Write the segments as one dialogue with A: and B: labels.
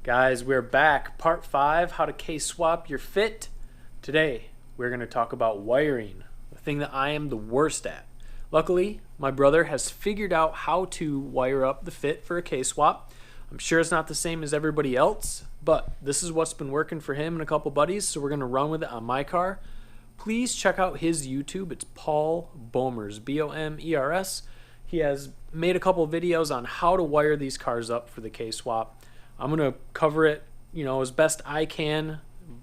A: Guys, we're back. Part 5, how to K-swap your fit. Today, we're going to talk about wiring, the thing that I am the worst at. Luckily, my brother has figured out how to wire up the fit for a K-swap. I'm sure it's not the same as everybody else, but this is what's been working for him and a couple buddies, so we're going to run with it on my car. Please check out his YouTube. It's Paul Bomers, B-O-M-E-R-S. He has made a couple videos on how to wire these cars up for the K-swap. I'm going to cover it, as best I can,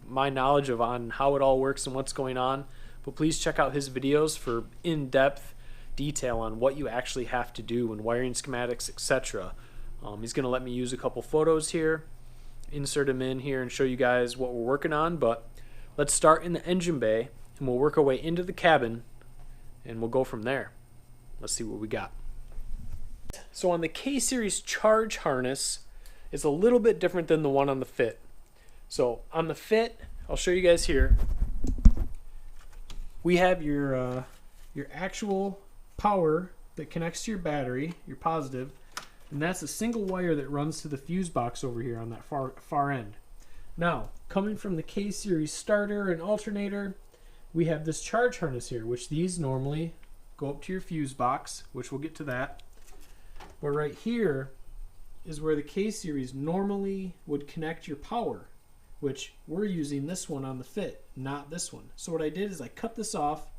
A: my knowledge on how it all works and what's going on. But please check out his videos for in-depth detail on what you actually have to do when wiring schematics, etc. He's going to let me use a couple photos here, insert them in here and show you guys what we're working on. But let's start in the engine bay and we'll work our way into the cabin and we'll go from there. Let's see what we got. So on the K-Series charge harness, it's a little bit different than the one on the fit. So on the fit, I'll show you guys here. We have your actual power that connects to your battery, your positive, and that's a single wire that runs to the fuse box over here on that far end. Now, coming from the K-Series starter and alternator, we have this charge harness here, which these normally go up to your fuse box, which we'll get to that. But right here is where the K-Series normally would connect your power, which we're using this one on the fit, not this one. So what I did is I cut this off,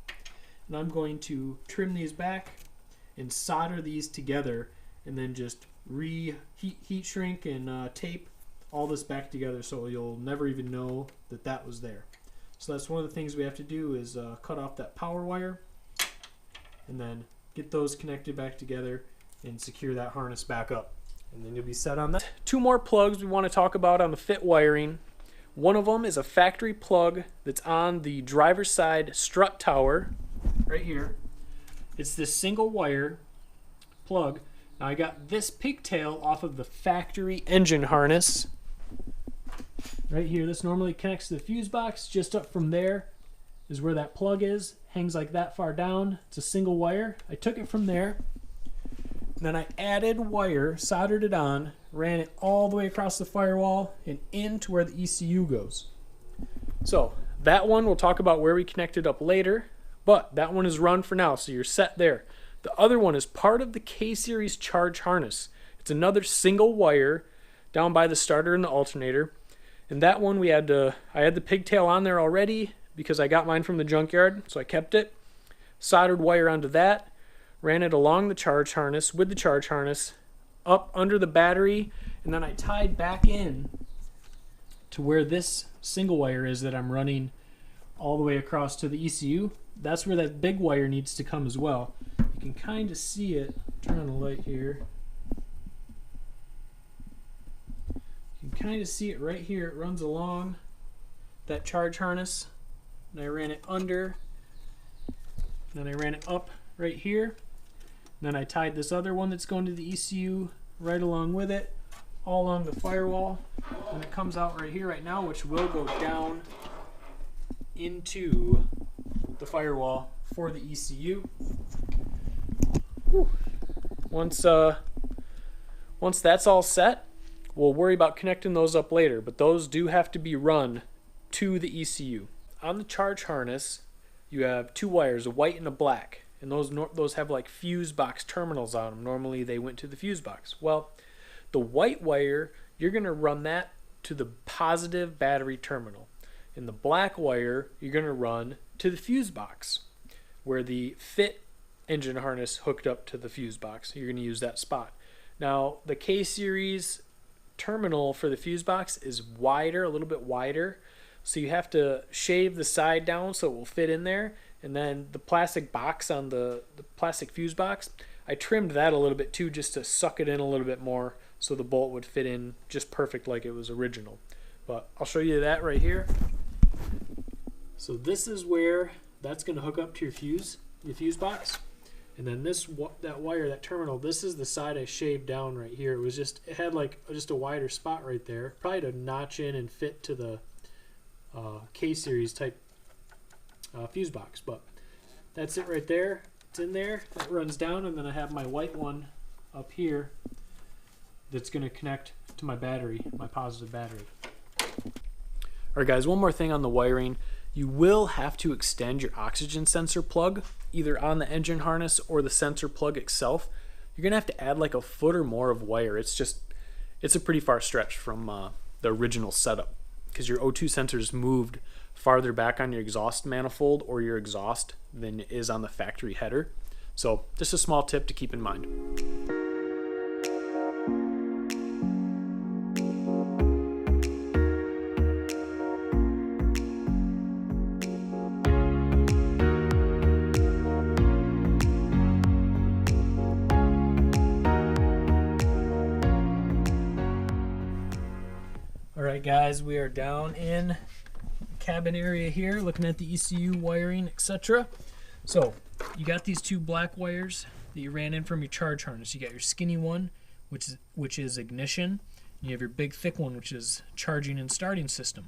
A: and I'm going to trim these back and solder these together, and then just heat shrink and tape all this back together so you'll never even know that that was there. So that's one of the things we have to do is cut off that power wire and then get those connected back together and secure that harness back up. And then you'll be set on that. Two more plugs we want to talk about on the fit wiring. One of them is a factory plug that's on the driver's side strut tower right here. It's this single wire plug. Now I got this pigtail off of the factory engine harness right here. This normally connects to the fuse box. Just up from there is where that plug is. Hangs like that far down. It's a single wire. I took it from there. Then I added wire, soldered it on, ran it all the way across the firewall and into where the ECU goes. So that one we'll talk about where we connect it up later, but that one is run for now, so you're set there. The other one is part of the K-Series charge harness. It's another single wire down by the starter and the alternator. And that one I had the pigtail on there already because I got mine from the junkyard, so I kept it. Soldered wire onto that. Ran it along the charge harness with the charge harness up under the battery, and then I tied back in to where this single wire is that I'm running all the way across to the ECU. That's where that big wire needs to come as well. You can kind of see it. Turn on the light here. You can kind of see it right here. It runs along that charge harness, and I ran it under, then I ran it up right here. Then I tied this other one that's going to the ECU right along with it, all along the firewall. And it comes out right here right now, which will go down into the firewall for the ECU. Whew. Once that's all set, we'll worry about connecting those up later, but those do have to be run to the ECU. On the charge harness, you have two wires, a white and a black. And those have like fuse box terminals on them. Normally they went to the fuse box. Well, the white wire, you're going to run that to the positive battery terminal. And the black wire, you're going to run to the fuse box where the fit engine harness hooked up to the fuse box. You're going to use that spot. Now, the K-Series terminal for the fuse box is wider, a little bit wider. So you have to shave the side down so it will fit in there. And then the plastic box on the plastic fuse box, I trimmed that a little bit too just to suck it in a little bit more so the bolt would fit in just perfect like it was original. But I'll show you that right here. So this is where that's going to hook up to your fuse box. And then that wire, that terminal, this is the side I shaved down right here. It had like just a wider spot right there, probably to notch in and fit to the K-Series type fuse box, but that's it right there. It's in there. That runs down, and then I have my white one up here that's going to connect to my battery, my positive battery. All right, guys, one more thing on the wiring. You will have to extend your oxygen sensor plug, either on the engine harness or the sensor plug itself. You're going to have to add like a foot or more of wire. It's a pretty far stretch from the original setup, because your O2 sensor is moved farther back on your exhaust manifold or your exhaust than it is on the factory header. So just a small tip to keep in mind. Alright guys, we are down in the cabin area here looking at the ECU wiring, etc. So you got these two black wires that you ran in from your charge harness. You got your skinny one, which is ignition, and you have your big thick one, which is charging and starting system.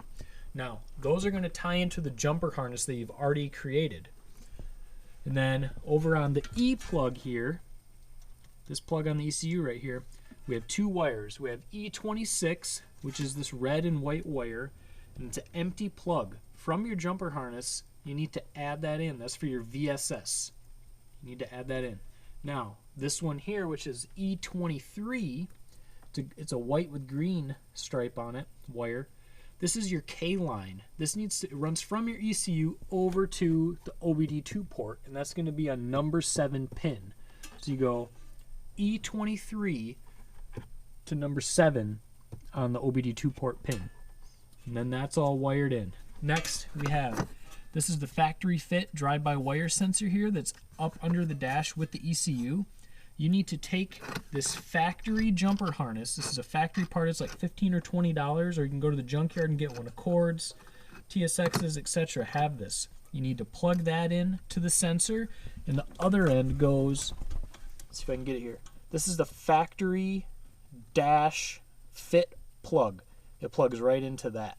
A: Now those are going to tie into the jumper harness that you've already created. And then over on the E plug here, this plug on the ECU right here, we have two wires. We have E26, which is this red and white wire, and it's an empty plug. From your jumper harness, you need to add that in. That's for your VSS. You need to add that in. Now, this one here, which is E23, it's a white with green stripe on it, wire. This is your K line. It runs from your ECU over to the OBD2 port, and that's going to be a number 7 pin. So you go E23 to number 7 on the OBD2 port pin, and then that's all wired in. Next we have, this is the factory fit drive-by-wire sensor here that's up under the dash with the ECU. You need to take this factory jumper harness. This is a factory part. It's like $15 or $20, or you can go to the junkyard and get one. Accords, TSXs, etc. have this. You need to plug that in to the sensor, and the other end goes, let's see if I can get it here. This is the factory dash fit plug. It plugs right into that.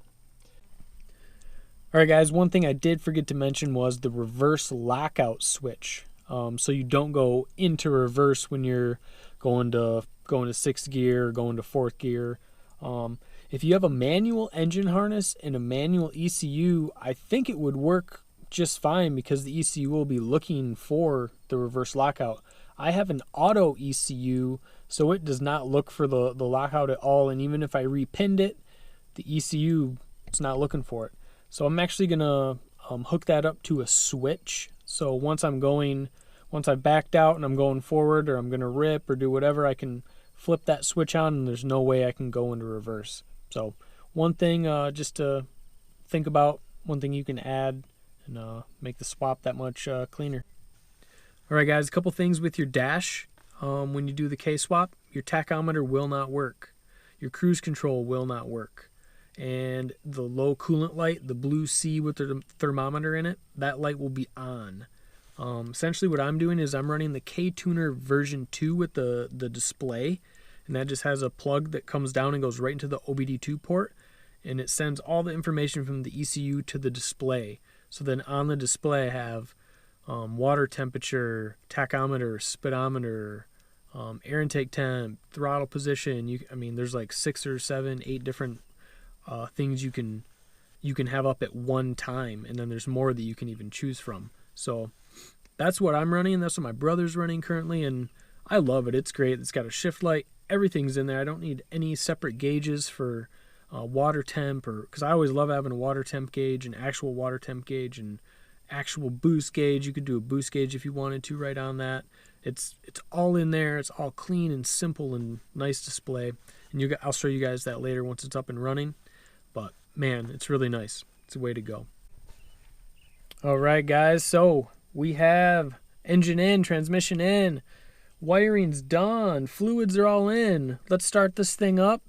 A: Alright guys, one thing I did forget to mention was the reverse lockout switch. So you don't go into reverse when you're going to 6th gear or going to 4th gear. If you have a manual engine harness and a manual ECU, I think it would work just fine, because the ECU will be looking for the reverse lockout. I have an auto ECU, so it does not look for the lockout at all, and even if I repinned it, the ECU, it's not looking for it. So I'm actually going to hook that up to a switch. So once I've backed out and I'm going forward, or I'm going to rip or do whatever, I can flip that switch on and there's no way I can go into reverse. So one thing just to think about, one thing you can add and make the swap that much cleaner. Alright guys, a couple things with your dash. When you do the K-swap, your tachometer will not work. Your cruise control will not work. And the low coolant light, the blue C with the thermometer in it, that light will be on. Essentially what I'm doing is I'm running the K-Tuner version 2 with the display, and that just has a plug that comes down and goes right into the OBD2 port, and it sends all the information from the ECU to the display. So then on the display I have water temperature, tachometer, speedometer, air intake temp, throttle position. There's like 6 or 7, 8 different things you can have up at one time, and then there's more that you can even choose from. So that's what I'm running. That's what my brother's running currently, and I love it. It's great. It's got a shift light. Everything's in there. I don't need any separate gauges for water temp, because I always love having a water temp gauge, an actual water temp gauge, and actual boost gauge. You could do a boost gauge if you wanted to right on that. It's all in there. It's all clean and simple and nice display. And I'll show you guys that later once it's up and running. But man, it's really nice. It's a way to go. All right, guys. So we have engine in, transmission in, wiring's done, fluids are all in. Let's start this thing up.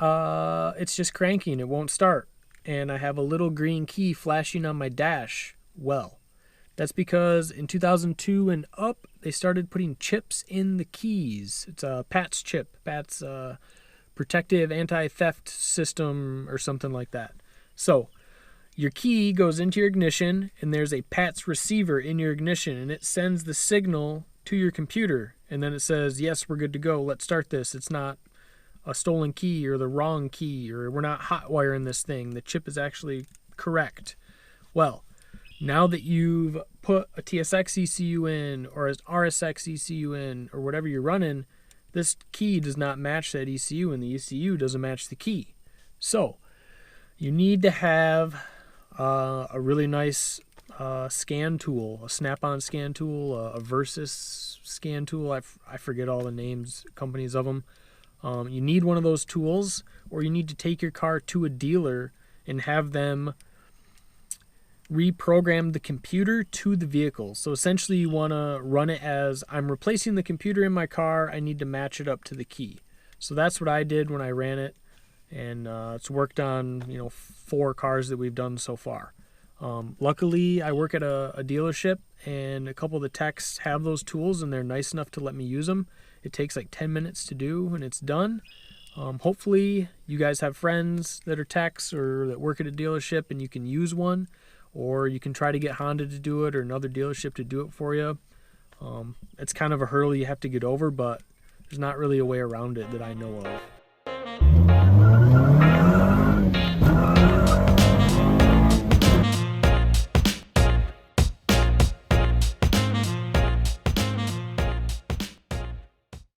A: It's just cranking. It won't start. And I have a little green key flashing on my dash. Well, that's because in 2002 and up, they started putting chips in the keys. It's a PATS chip. PATS protective anti-theft system or something like that. So your key goes into your ignition, and there's a PATS receiver in your ignition, and it sends the signal to your computer, and then it says, yes, we're good to go, let's start this. It's not a stolen key or the wrong key, or we're not hot wiring this thing. The chip is actually correct. Well, now that you've put a TSX ECU in or an RSX ECU in or whatever you're running, this key does not match that ECU and the ECU doesn't match the key. So you need to have a really nice scan tool, a snap-on scan tool, a Versus scan tool. I forget all the names, companies of them. You need one of those tools, or you need to take your car to a dealer and have them reprogram the computer to the vehicle. So essentially you want to run it as, I'm replacing the computer in my car, I need to match it up to the key. So that's what I did when I ran it, and it's worked on 4 cars that we've done so far. Luckily I work at a dealership, and a couple of the techs have those tools and they're nice enough to let me use them. It takes like 10 minutes to do and it's done. Hopefully you guys have friends that are techs or that work at a dealership and you can use one, or you can try to get Honda to do it or another dealership to do it for you. It's kind of a hurdle you have to get over, but there's not really a way around it that I know of.